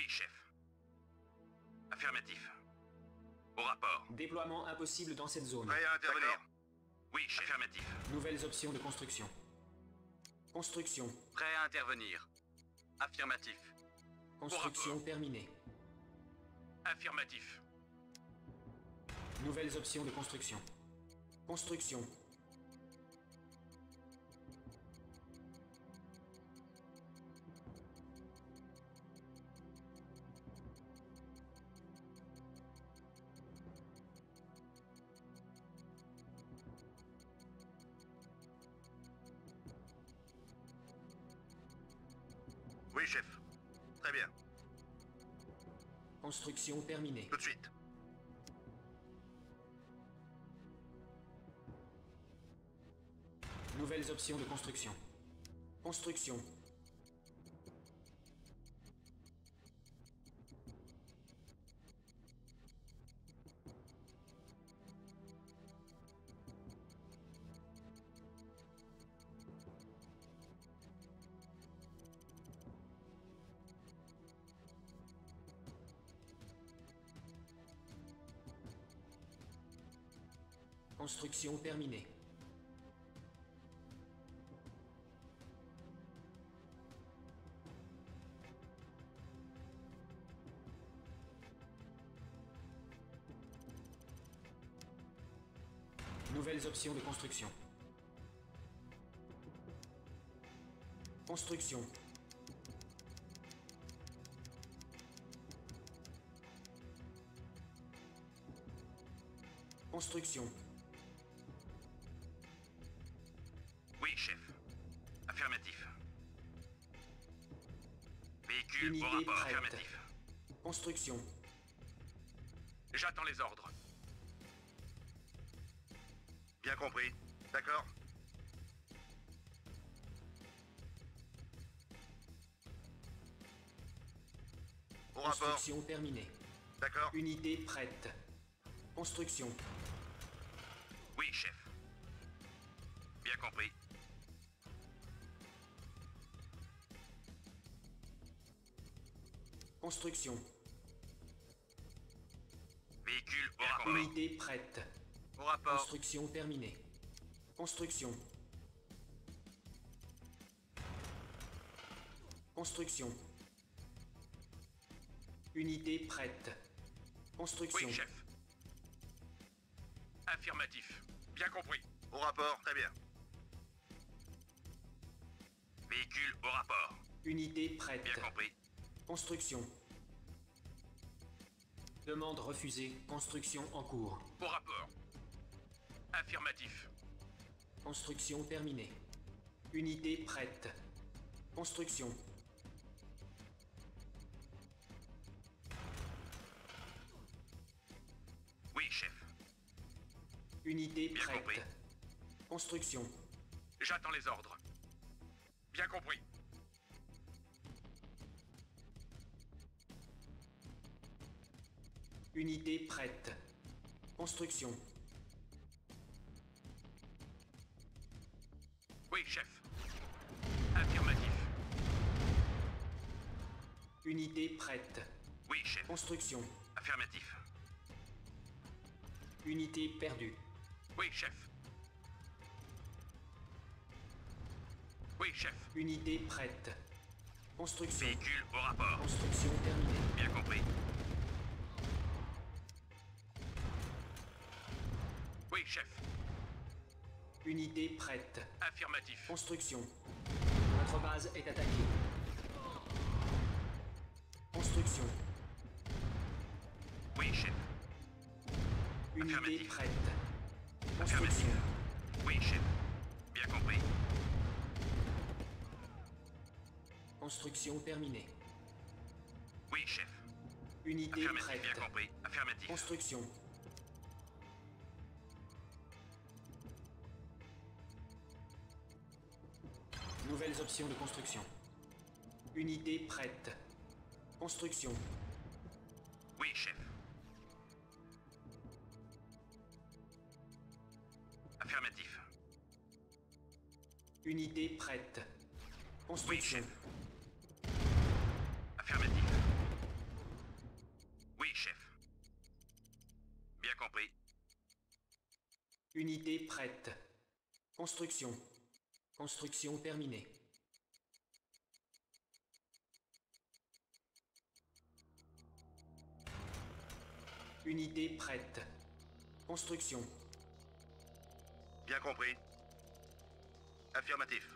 Oui, chef. Affirmatif. Au rapport. Déploiement impossible dans cette zone. Prêt à intervenir. Oui, chef. Affirmatif. Nouvelles options de construction. Construction. Prêt à intervenir. Affirmatif. Construction terminée. Affirmatif. Nouvelles options de construction. Construction. Oui, chef. Très bien. Construction terminée. Tout de suite. Nouvelles options de construction. Construction. Construction terminée. Nouvelles options de construction. Construction. Construction. Oui, chef. Affirmatif. Véhicule Unité au rapport. prête. Affirmatif. Construction. J'attends les ordres. Bien compris. D'accord. Au rapport. Construction terminée. D'accord. Unité prête. Construction. Oui, chef. Bien compris. Construction. Véhicule au rapport. Unité prête. Au rapport. Construction terminée. Construction. Construction. Unité prête. Construction. Oui, chef. Affirmatif. Bien compris. Au rapport. Très bien. Véhicule au rapport. Unité prête. Bien compris. Construction. Demande refusée. Construction en cours. Au rapport. Affirmatif. Construction terminée. Unité prête. Construction. Oui, chef. Unité Bien prête. compris. Construction. J'attends les ordres. Bien compris. Unité prête. Construction. Oui, chef. Affirmatif. Unité prête. Oui, chef. Construction. Affirmatif. Unité perdue. Oui, chef. Oui, chef. Unité prête. Construction. Véhicule au rapport. Construction terminée. Bien compris. Oui, chef. Unité prête. Affirmatif. Construction. Notre base est attaquée. Construction. Oui, chef. Unité Affirmatif. prête. Affirmatif. Construction. Oui, chef. Bien compris. Construction terminée. Oui, chef. Unité Affirmatif. prête. Bien compris. Affirmatif. Construction. Nouvelles options de construction. Unité prête. Construction. Oui, chef. Affirmatif. Unité prête. Oui, Construction. chef. Affirmatif. Unité prête. Construction. Construction terminée. Unité prête. Construction. Bien compris. Affirmatif.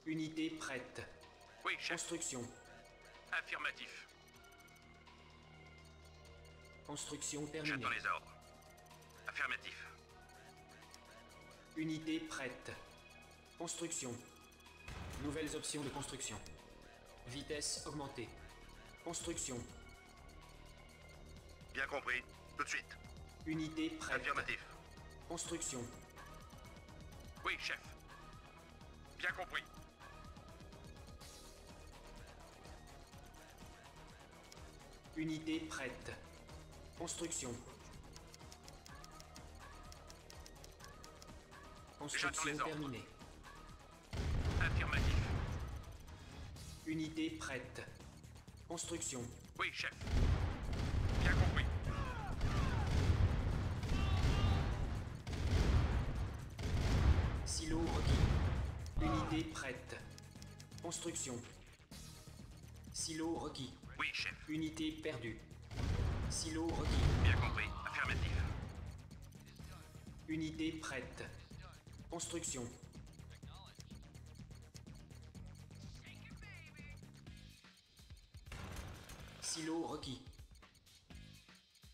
Unité prête. Oui, chef. Construction. Affirmatif. Construction terminée. J'attends les ordres. Affirmatif. Unité prête. Construction. Nouvelles options de construction. Vitesse augmentée. Construction. Bien compris. Tout de suite. Unité prête. Affirmatif. Construction. Oui, chef. Bien compris. Unité prête. Construction. J'attends les Construction ordres. terminée. Affirmatif. Unité prête. Construction. Oui, chef. Bien compris. Silo requis. Unité prête. Construction. Silo requis. Oui, chef. Unité perdue. Silo requis. Bien compris. Affirmatif. Unité prête. Construction. Silo requis.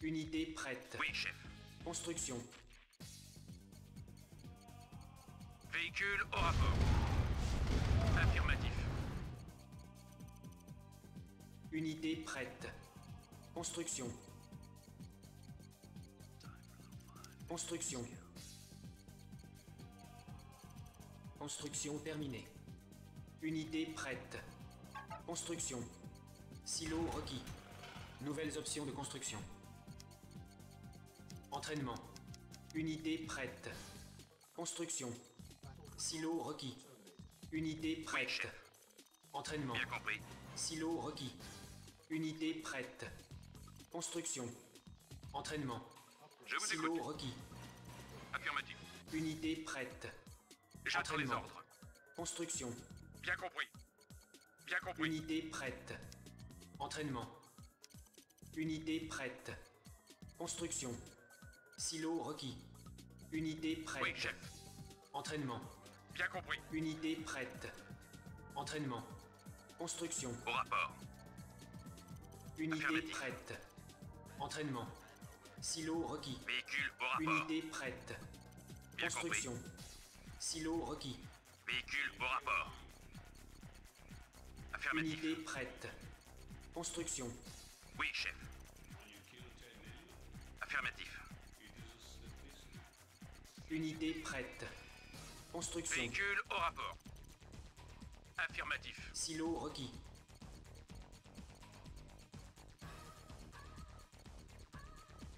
Unité prête. Oui, chef. Construction. Véhicule au rapport. Affirmatif. Unité prête. Construction. Construction. Construction terminée. Unité prête. Construction. Silo requis. Nouvelles options de construction. Entraînement. Unité prête. Construction. Silo requis. Unité prête. Oui, chef. Entraînement. Bien compris. Silo requis. Unité prête. Construction. Entraînement. Je vous Silo écoute. requis. Affirmatif. Unité prête. J'attends les Entraînement. ordres. Construction. Bien compris. Bien compris. Unité prête. Entraînement. Unité prête. Construction. Silo requis. Unité prête. Oui, chef. Entraînement. Bien compris. Unité prête. Entraînement. Construction. Au rapport. Unité Affirmatif. prête. Entraînement. Silo requis. Véhicule au rapport. Unité prête. Bien Construction. Silo requis. Véhicule au rapport. Affirmatif. Unité prête. Construction. Oui, chef. Affirmatif. Unité prête. Construction. Véhicule au rapport. Affirmatif. Silo requis.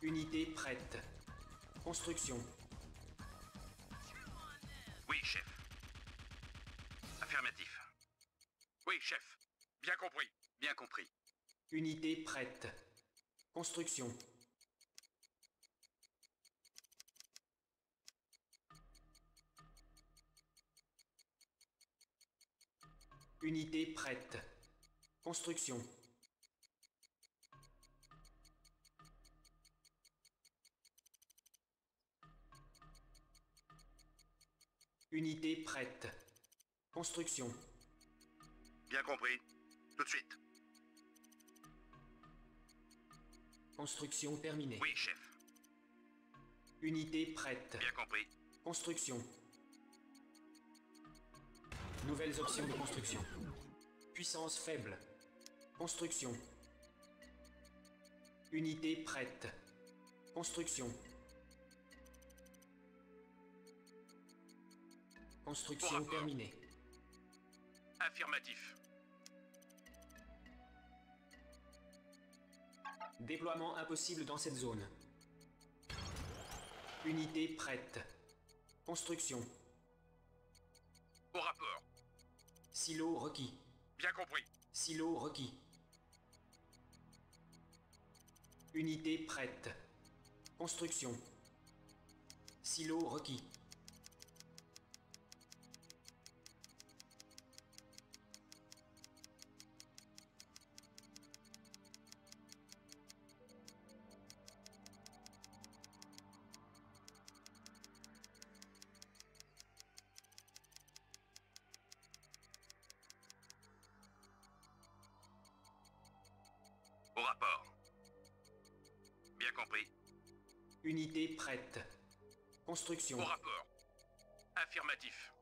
Unité prête. Construction. Oui, chef. Affirmatif. Oui, chef. Bien compris. Bien compris. Unité prête. Construction. Unité prête. Construction. Unité prête. Construction. Bien compris. Tout de suite. Construction terminée. Oui, chef. Unité prête. Bien compris. Construction. Nouvelles options de construction. Puissance faible. Construction. Unité prête. Construction. Construction Pour rapport. terminée. Affirmatif. Déploiement impossible dans cette zone. Unité prête. Construction. Au rapport. Silo requis. Bien compris. Silo requis. Unité prête. Construction. Silo requis. Au rapport. Bien compris. Unité prête. Construction. Au rapport. Affirmatif.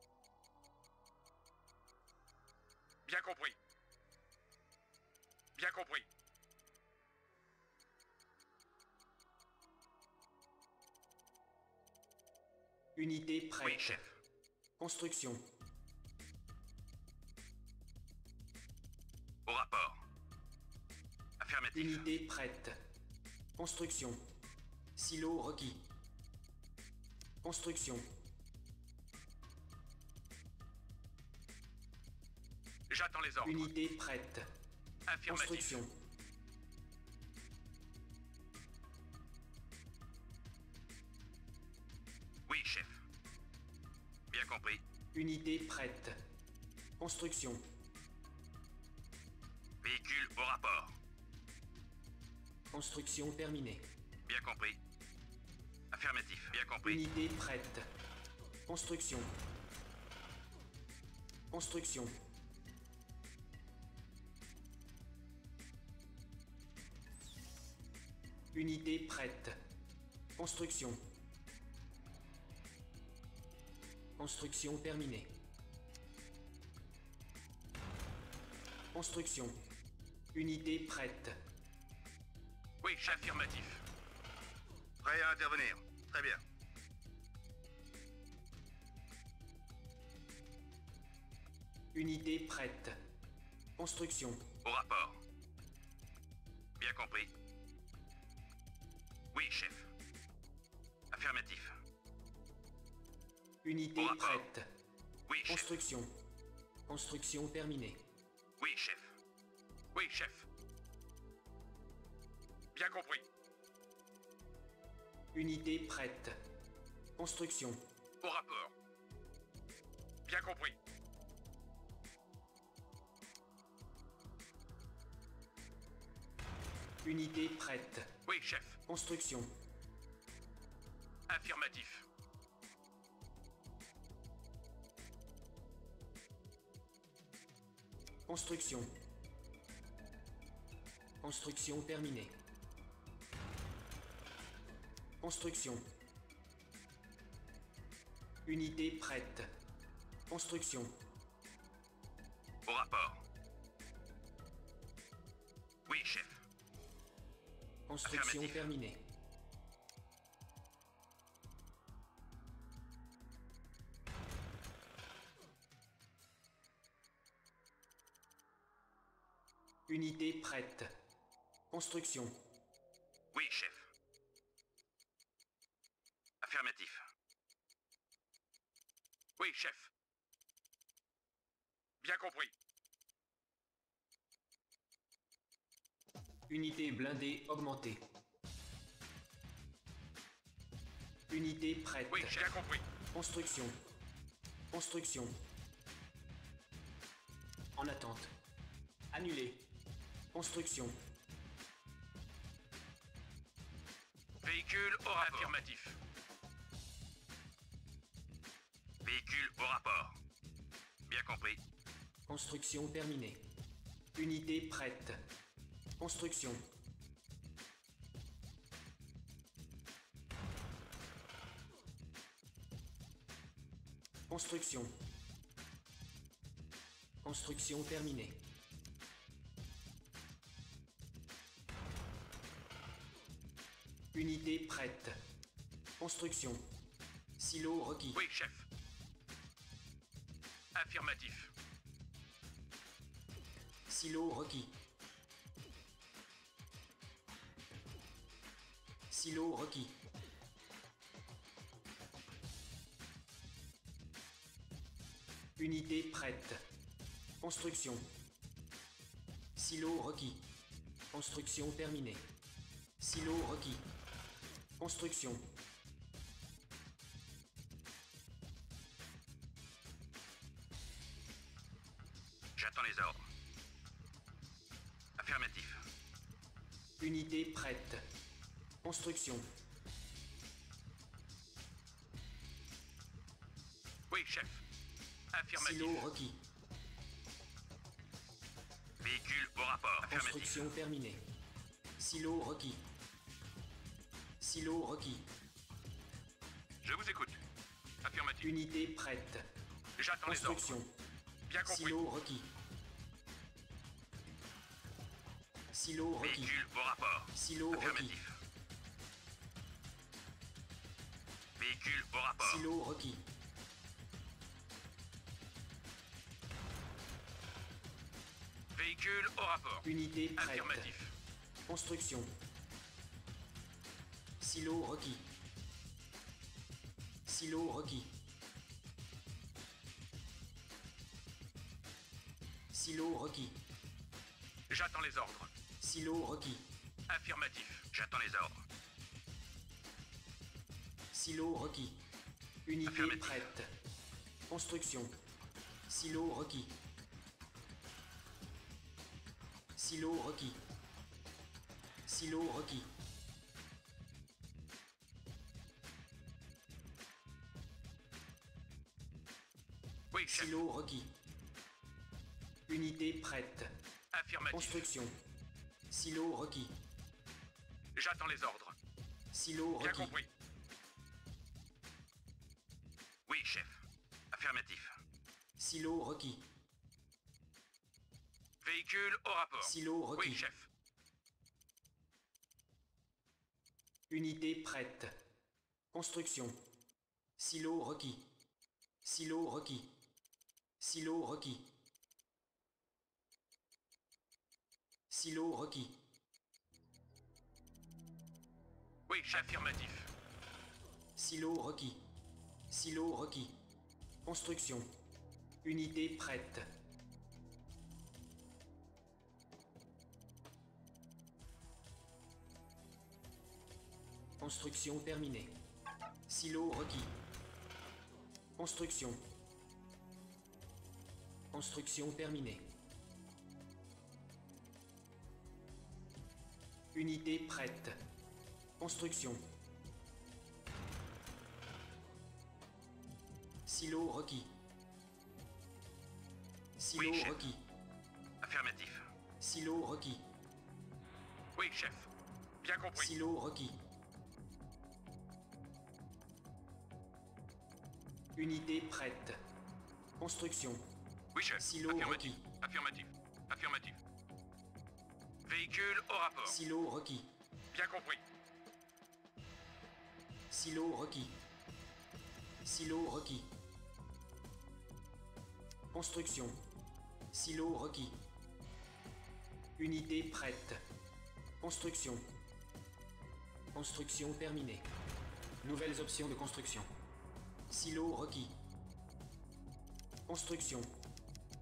Bien compris. Bien compris. Unité prête. Oui, chef. Construction. Au rapport. Affirmatif. Unité prête. Construction. Silo requis. Construction. J'attends les ordres. Unité prête. Affirmatif. Construction. Oui, chef. Bien compris. Unité prête. Construction. Véhicule au rapport. Construction terminée. Bien compris. Affirmatif. Bien compris. Unité prête. Construction. Construction. Unité prête. Construction. Construction terminée. Construction. Unité prête. Oui, chef. Affirmatif. Prêt à intervenir. Très bien. Unité prête. Construction. Au rapport. Bien compris. Oui, chef. Affirmatif. Unité Au rapport. prête. Oui, chef. Construction. Construction terminée. Oui, chef. Oui, chef. Bien compris. Unité prête. Construction. Au rapport. Bien compris. Unité prête. Oui, chef. Construction. Affirmatif. Construction. Construction terminée. Construction. Unité prête. Construction. Au rapport. Oui, chef. Construction Affirmatif. terminée. Unité prête. Construction. Oui, chef. Affirmatif. Oui, chef. Bien compris. Unité blindée augmentée. Unité prête. Oui, j'ai bien compris. Construction. Construction. En attente. Annulé. Construction. Véhicule au rapport. Affirmatif. Véhicule au rapport. Bien compris. Construction terminée. Unité prête. Construction. Construction. Construction terminée. Unité prête. Construction. Silo requis. Oui, chef. Affirmatif. Silo requis. Silo requis. Unité prête. Construction. Silo requis. Construction terminée. Silo requis. Construction. J'attends les ordres. Affirmatif. Unité prête. Construction. Oui, chef. Affirmatif. Silo requis. Véhicule au rapport. Affirmatif. Construction terminée. Silo requis. Silo requis. Je vous écoute. Affirmatif. Unité prête. J'attends les ordres. Construction. Bien compris. Silo requis. Silo requis. Véhicule au rapport. Silo requis. Affirmatif. Véhicule au rapport. Silo requis. Véhicule au rapport. Unité prête. Affirmatif. Construction. Silo requis. Silo requis. Silo requis. J'attends les ordres. Silo requis. Affirmatif. J'attends les ordres. Silo requis. Unité Affirmatif. prête. Construction. Silo requis. Silo requis. Silo requis. Oui, chef. Silo requis. Unité prête. Affirmatif. Construction. Silo requis. J'attends les ordres. Silo Bien requis. compris. Oui, chef. Affirmatif. Silo requis. Véhicule au rapport. Silo requis. Oui, chef. Unité prête. Construction. Silo requis. Silo requis. Silo requis. Silo requis. Oui, chef. Affirmatif. Silo requis. Silo requis. Construction. Unité prête. Construction terminée. Silo requis. Construction. Construction terminée. Unité prête. Construction. Silo requis. Silo Oui, chef. requis. Affirmatif. Silo requis. Oui, chef. Bien compris. Silo requis. Unité prête. Construction. Oui, chef. Silo Affirmatif. requis. Affirmatif. Affirmatif. Véhicule au rapport. Silo requis. Bien compris. Silo requis. Silo requis. Construction. Silo requis. Unité prête. Construction. Construction terminée. Nouvelles options de construction. Silo requis. Construction.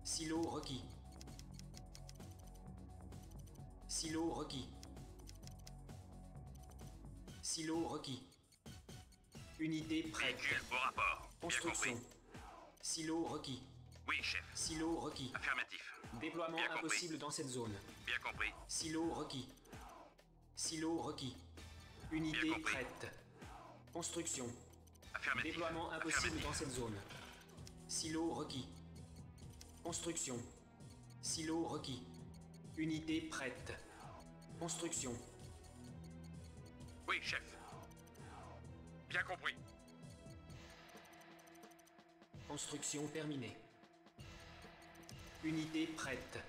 Silo requis. Silo requis. Silo requis. Unité prête. Véhicule au rapport. Bien Construction. compris. Silo requis. Oui, chef. Silo requis. Affirmatif. Déploiement Bien compris. impossible dans cette zone. Bien compris. Silo requis. Silo requis. Unité Bien compris. prête. Construction. Affirmatif. Déploiement impossible Affirmatif. dans cette zone. Silo requis. Construction. Silo requis. Unité prête. Construction. Oui, chef. Bien compris. Construction terminée. Unité prête.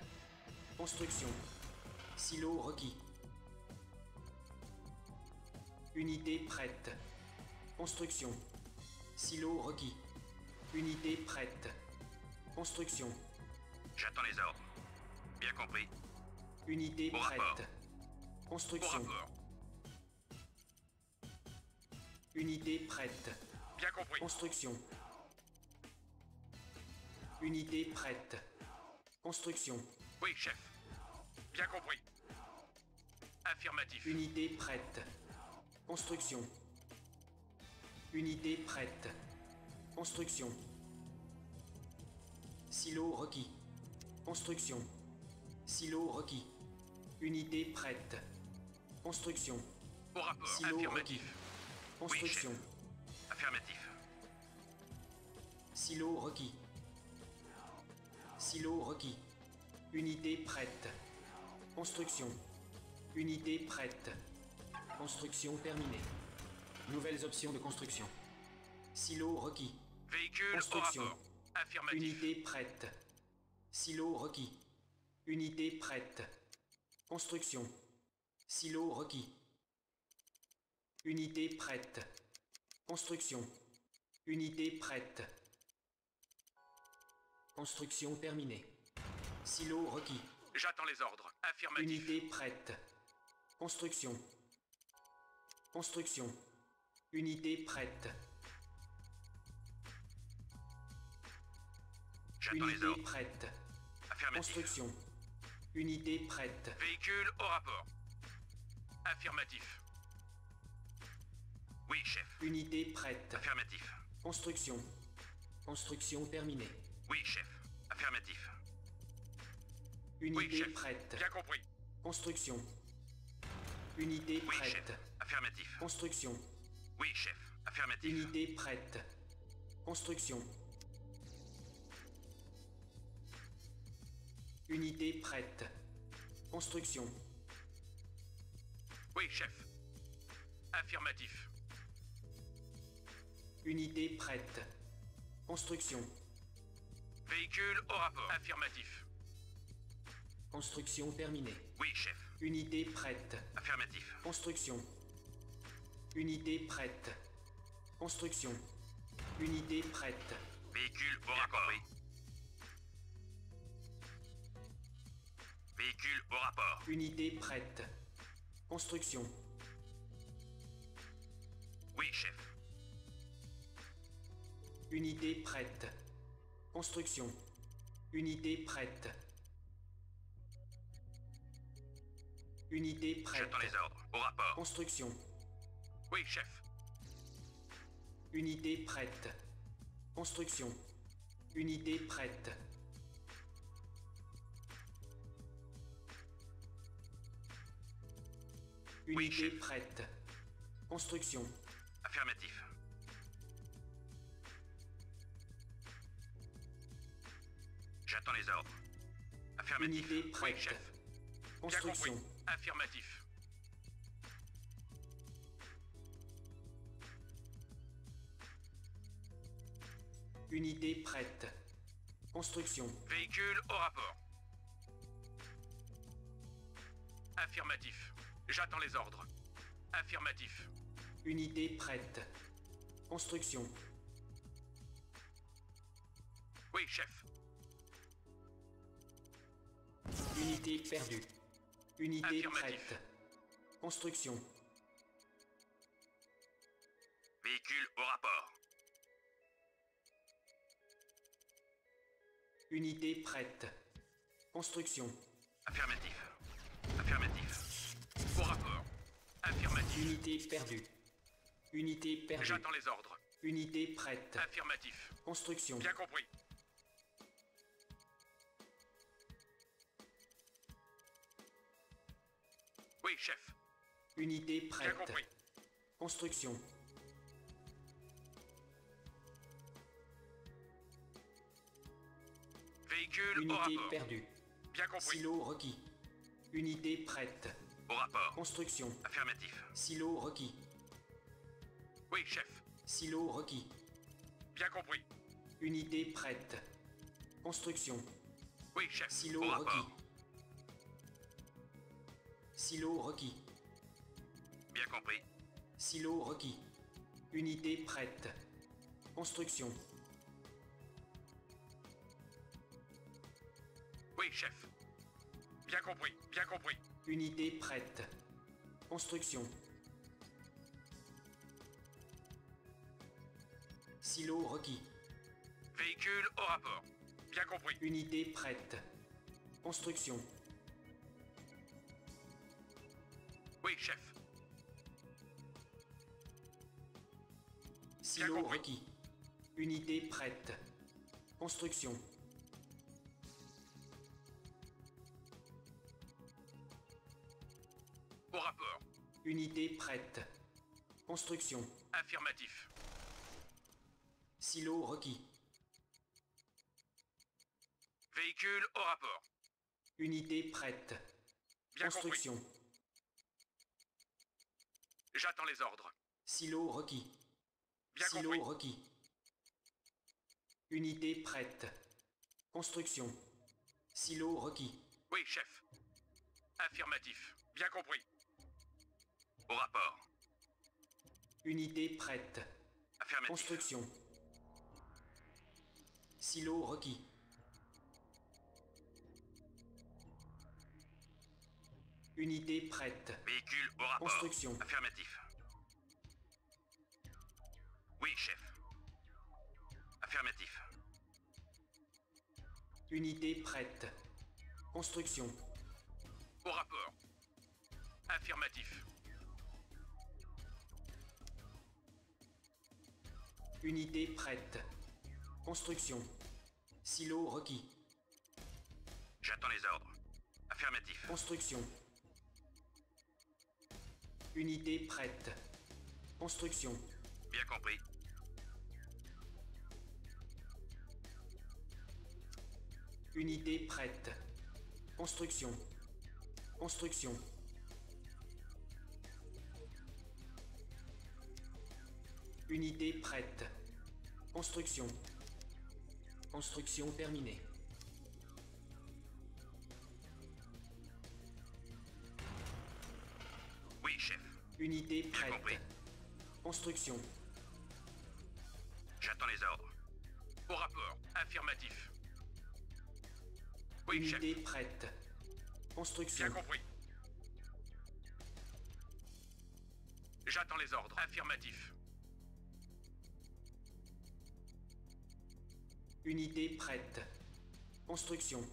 Construction. Silo requis. Unité prête. Construction. Silo requis. Unité prête. Construction. J'attends les ordres. Bien compris. Unité Au rapport. prête. Au Construction. rapport. Unité prête. Bien compris. Construction. Unité prête. Construction. Oui, chef. Bien compris. Affirmatif. Unité prête. Construction. Unité prête. Construction. Silo requis. Construction. Silo requis. Unité prête. Construction. Au rapport. Silo Affirmatif. requis. Construction. Affirmatif. Silo requis. Silo requis. Unité prête. Construction. Unité prête. Construction terminée. Nouvelles options de construction. Silo requis. Véhicule Construction. au rapport. Affirmatif. Unité prête. Silo requis. Unité prête. Construction. Silo requis. Unité prête. Construction. Unité prête. Construction terminée. Silo requis. J'attends les ordres. Affirmatif. Unité prête. Construction. Construction. Unité prête. J'attends les Unité ordres. prête. Affirmatif. Construction. Unité prête. Véhicule au rapport. Affirmatif. Oui, chef. Unité prête. Affirmatif. Construction. Construction terminée. Oui, chef. Affirmatif. Unité Oui, chef. prête. Bien compris. Construction. Unité Oui, prête. chef. Affirmatif. Construction. Oui, chef. Affirmatif. Unité prête. Construction. Unité prête. Construction. Oui, chef. Affirmatif. Unité prête. Construction. Véhicule au rapport. Affirmatif. Construction terminée. Oui, chef. Unité prête. Affirmatif. Construction. Unité prête. Construction. Unité prête. Véhicule au rapport. Véhicule au rapport. Unité prête. Construction. Oui, chef. Unité prête. Construction. Unité prête. Unité prête. J'attends les ordres. Au rapport. Construction. Oui, chef. Unité prête. Construction. Unité prête. Oui, Unité chef. prête. Construction. Affirmatif. J'attends les ordres. Affirmatif. Unité Oui, prête. chef. Bien Construction. compris. Affirmatif. Unité prête. Construction. Véhicule au rapport. Affirmatif. J'attends les ordres. Affirmatif. Unité prête. Construction. Oui, chef. Unité perdue. Unité Affirmatif. prête. Construction. Véhicule au rapport. Unité prête. Construction. Affirmatif. Affirmatif. Au rapport. Affirmatif. Unité perdue. Unité perdue. J'attends les ordres. Unité prête. Affirmatif. Construction. Bien compris. Oui, chef. Unité Bien prête. compris. Construction. Véhicule au Unité rapport. perdue. Bien compris. Silo requis. Unité prête. Au rapport. Construction. Affirmatif. Silo requis. Oui, chef. Silo requis. Bien compris. Unité prête. Construction. Oui, chef. Silo au requis. rapport. Silo requis. Bien compris. Silo requis. Unité prête. Construction. Oui, chef. Bien compris. Bien compris. Unité prête. Construction. Silo requis. Véhicule au rapport. Bien compris. Unité prête. Construction. Oui, chef. Silo compris. requis. Unité prête. Construction. Au rapport. Unité prête. Construction. Affirmatif. Silo requis. Véhicule au rapport. Unité prête. Bien Construction. compris. J'attends les ordres. Silo requis. Bien Silo compris. requis. Unité prête. Construction. Silo requis. Oui, chef. Affirmatif. Bien compris. Au rapport. Unité prête. Affirmatif. Construction. Silo requis. Unité prête. Véhicule au rapport. Construction. Affirmatif. Oui, chef. Affirmatif. Unité prête. Construction. Au rapport. Affirmatif. Unité prête. Construction. Silo requis. J'attends les ordres. Affirmatif. Construction. Unité prête. Construction. Bien compris. Unité prête. Construction. Construction. Unité prête. Construction. Construction terminée. Oui, chef. Unité Bien prête. compris. Construction. J'attends les ordres. Au rapport. Affirmatif. Oui, chef. Unité prête. Construction. Bien compris. J'attends les ordres. Affirmatif. Unité prête. Construction.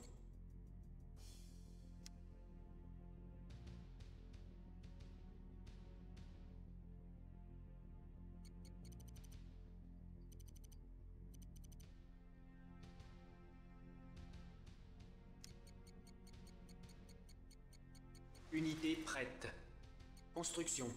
Unité prête. Construction.